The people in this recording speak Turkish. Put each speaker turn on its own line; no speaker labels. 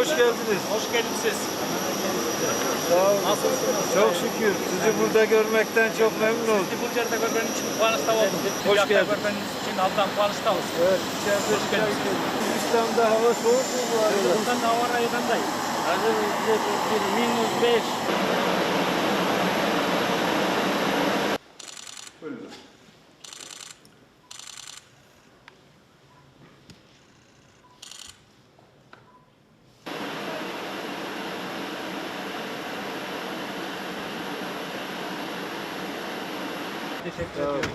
hoş geldiniz.
Hoş geldiniz siz.
Sağ olun.
Nasılsınız?
Çok şükür. Sizi burada görmekten çok memnun oldum.
Sizi Bulgar'da görmenin için Kuanış'ta oldum.
Hoş geldiniz.
Görmenin için Altan Kuanış'ta olsun.
Evet, içeride
Hoş geldiniz.
Hindistan'da hava soğuk mu bu arada?
Buradan da hava rayındayız. Hazır -5. Teşekkür ediyoruz.